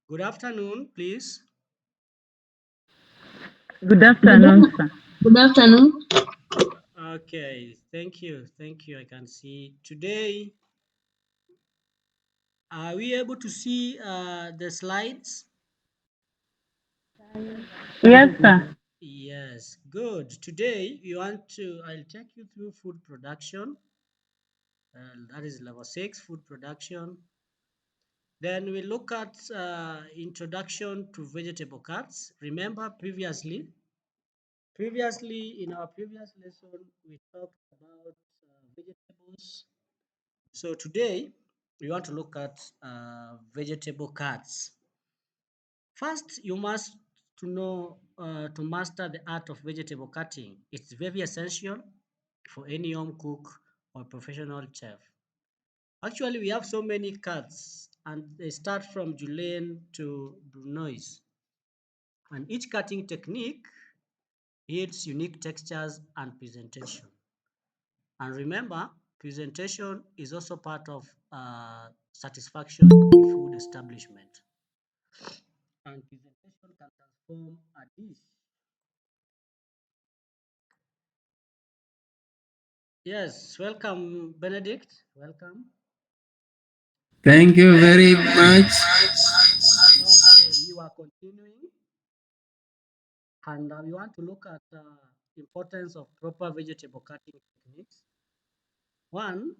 Good afternoon, please. Good Good, afternoon, sir. good afternoon. Okay, thank you. Thank you. I can see today. Are we able to see the slides? Yes, sir. Yes, good. Today I'll take you through food production. That is level 6, food production. Then we look at introduction to vegetable cuts. Remember previously in our previous lesson, we talked about vegetables. So today we want to look at vegetable cuts. First, you must to master the art of vegetable cutting. It's very essential for any home cook or professional chef. Actually, we have so many cuts, and they start from julienne to brunoise. And each cutting technique yields unique textures and presentation. And remember, presentation is also part of satisfaction in food establishment. And presentation can transform a dish. Yes, welcome, Benedict. Welcome. Thank you very much. Okay, you are continuing, and we want to look at importance of proper vegetable cutting techniques. One,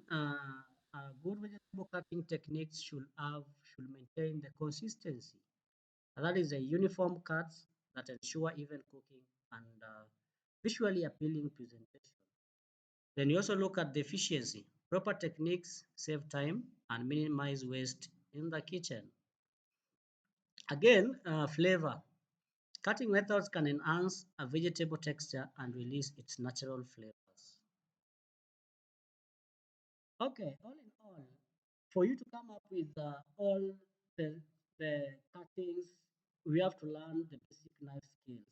good vegetable cutting techniques should maintain the consistency. That is a uniform cuts that ensure even cooking and visually appealing presentation. Then you also look at the efficiency. Proper techniques save time and minimize waste in the kitchen. Again, flavor. Cutting methods can enhance a vegetable texture and release its natural flavors. Okay, all in all, for you to come up with all the, the cuttings, we have to learn the basic knife skills.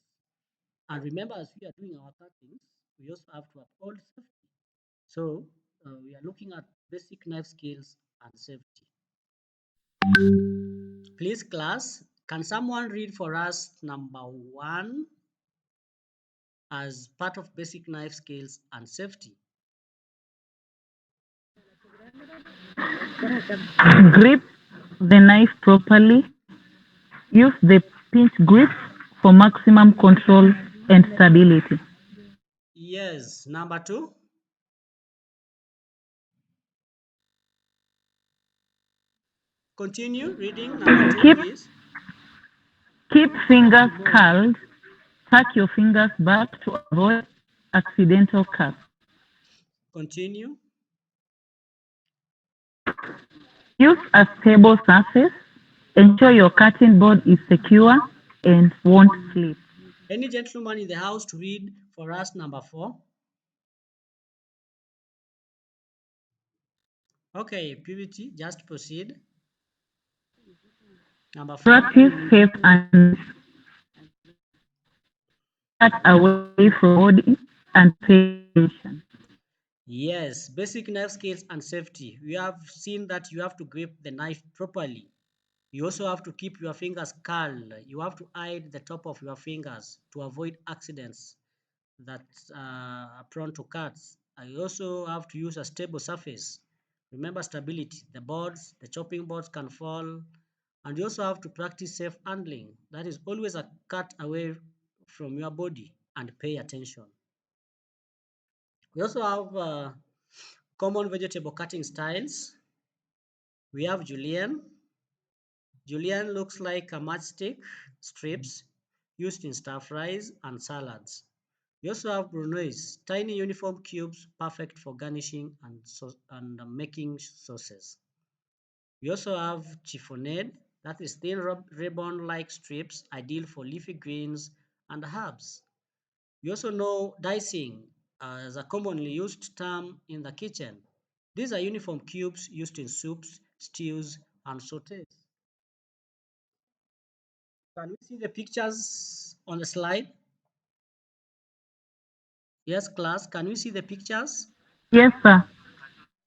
And remember, as we are doing our cuttings, we also have to uphold safety. So we are looking at basic knife skills and safety. Please, class, can someone read for us number 1 as part of basic knife skills and safety? Grip the knife properly. Use the pinch grip for maximum control and stability. Yes, number 2. Continue reading number 2, Keep please. keep fingers curled. Tuck your fingers back to avoid accidental cuts. Continue. Use a stable surface. Ensure your cutting board is secure and won't slip. Any gentleman in the house to read for us number 4? Okay, purity, just proceed. Number 4. Practice safe and cut away from body and pay attention. Yes, basic knife skills and safety. We have seen that you have to grip the knife properly. You also have to keep your fingers curled. You have to hide the top of your fingers to avoid accidents that are prone to cuts. I also have to use a stable surface. Remember stability. The chopping boards can fall. And you also have to practice safe handling. That is always a cut away from your body and pay attention. We also have common vegetable cutting styles. We have julienne. Julienne looks like a matchstick strips used in stir fries and salads. We also have brunoise, tiny uniform cubes perfect for garnishing and making sauces. We also have chiffonade, that is thin ribbon-like strips ideal for leafy greens and herbs. We also know dicing as a commonly used term in the kitchen. These are uniform cubes used in soups, stews, and sautés. Can we see the pictures on the slide? Yes, class, can we see the pictures? Yes, sir.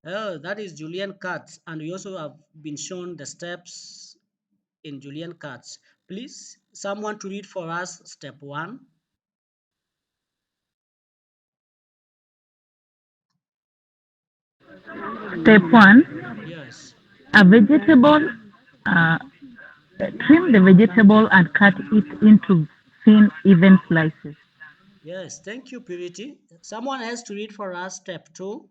Oh, that is julienne cuts, and we also have been shown the steps in julienne cuts. Please, someone to read for us step one. Step 1, Yes. a vegetable, uh, trim the vegetable and cut it into thin, even slices. Yes, thank you, Purity. Someone else to read for us step two.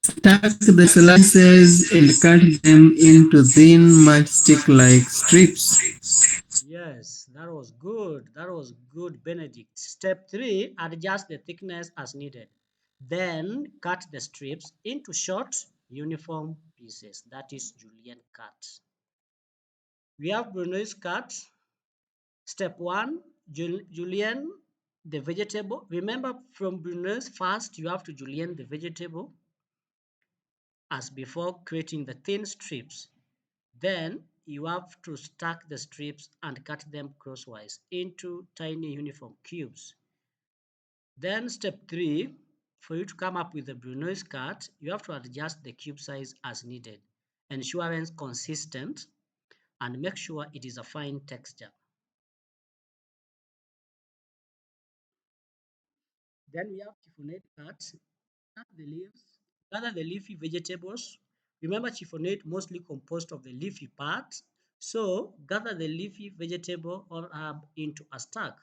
Stack the slices and cut them into thin matchstick-like strips. Yes, that was good. That was good, Benedict. Step three, adjust the thickness as needed. Then cut the strips into short, uniform pieces. That is julienne cut. We have Brunoise cut. Step one, julienne the vegetable. Remember from Brunoise, first you have to julienne the vegetable as before, creating the thin strips. Then you have to stack the strips and cut them crosswise into tiny uniform cubes. Then step three, for you to come up with a Brunoise cut, you have to adjust the cube size as needed. Ensure it's consistent and make sure it is a fine texture. Then we have chiffonade cut. Cut the leaves. Gather the leafy vegetables. Remember, chiffonade mostly composed of the leafy part. So gather the leafy vegetable or herb into a stack.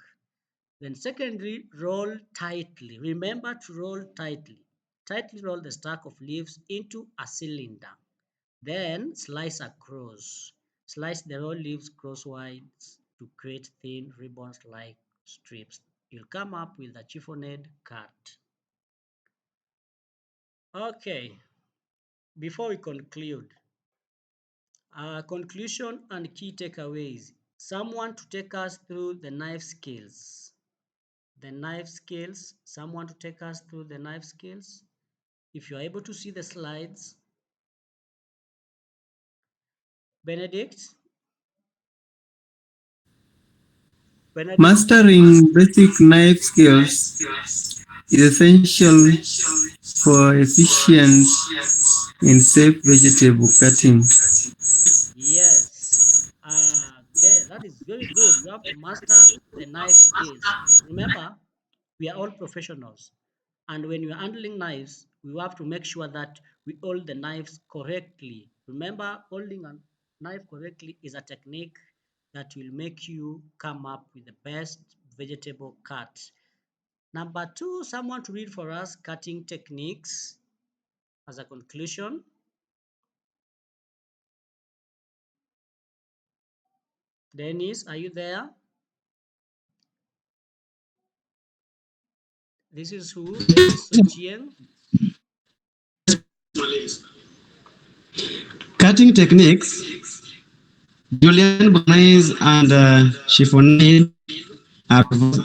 Then secondly, roll tightly. Remember to roll tightly. Tightly roll the stack of leaves into a cylinder. Then slice across. Slice the raw leaves crosswise to create thin ribbons-like strips. You'll come up with a chiffonade cut. Okay, before we conclude, conclusion and key takeaways. Someone to take us through the knife skills. The knife skills. Someone to take us through the knife skills. If you are able to see the slides, Benedict, Benedict, Mastering basic knife skills is essential for efficient and safe vegetable cutting. yes. Okay, that is very good. You have to master the knife skills. Remember, we are all professionals. And when you are handling knives, we have to make sure that we hold the knives correctly. Remember, holding a knife correctly is a technique that will make you come up with the best vegetable cut. Number two, someone to read for us cutting techniques as a conclusion. Dennis, are you there? This is who? Dennis Sochieng. Cutting techniques, Julian Bonais and chiffonade are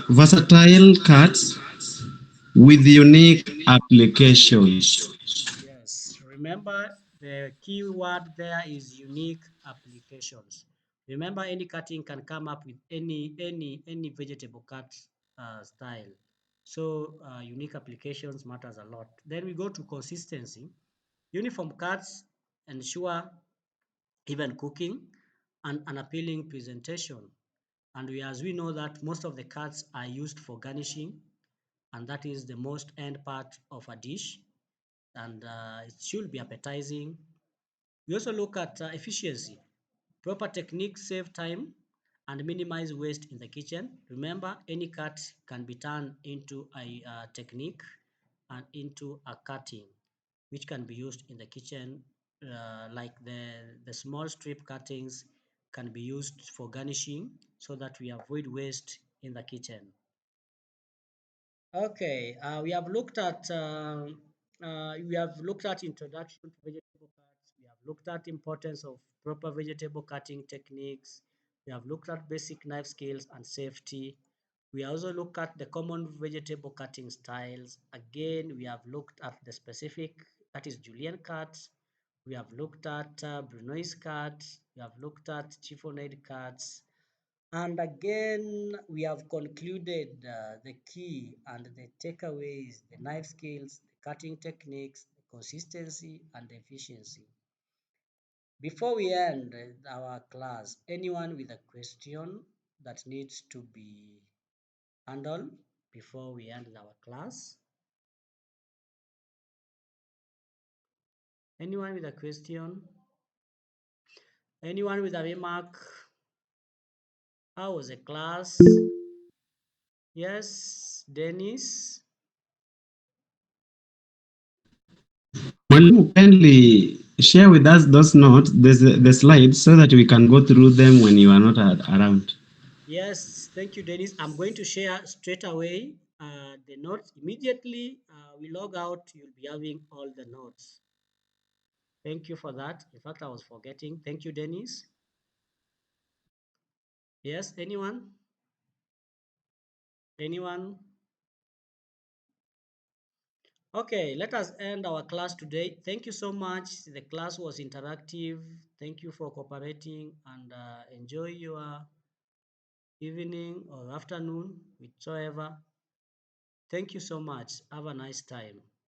versatile cuts with unique applications. Yes, remember the key word there is unique applications. Remember, any cutting can come up with any vegetable cut style. So unique applications matters a lot. Then we go to consistency. Uniform cuts ensure even cooking and an appealing presentation. And as we know that most of the cuts are used for garnishing, and that is the most end part of a dish, and it should be appetizing. We also look at efficiency. Proper techniques save time and minimize waste in the kitchen. Remember, any cut can be turned into a technique and into a cutting, which can be used in the kitchen, like the small strip cuttings can be used for garnishing so that we avoid waste in the kitchen. Okay, we have looked at introduction to vegetable cuts. We have looked at importance of proper vegetable cutting techniques. We have looked at basic knife skills and safety. We also looked at the common vegetable cutting styles. Again, we have looked at the specific, that is julienne cuts. We have looked at Brunoise cuts. We have looked at chiffonade cuts. And again, we have concluded the key and the takeaways, the knife skills, the cutting techniques, the consistency, and efficiency. Before we end our class, anyone with a question that needs to be handled before we end our class? Anyone with a question? Anyone with a remark? How was the class? Yes, Dennis? Mwalimu, kindly share with us those notes, the slides, so that we can go through them when you are not around. Yes, thank you, Dennis. I'm going to share straight away the notes. Immediately we log out, you'll be having all the notes. Thank you for that. In fact, I was forgetting. Thank you, Dennis. Yes, anyone? Anyone? Okay, let us end our class today. Thank you so much. The class was interactive. Thank you for cooperating and enjoy your evening or afternoon, whichever. Thank you so much. Have a nice time.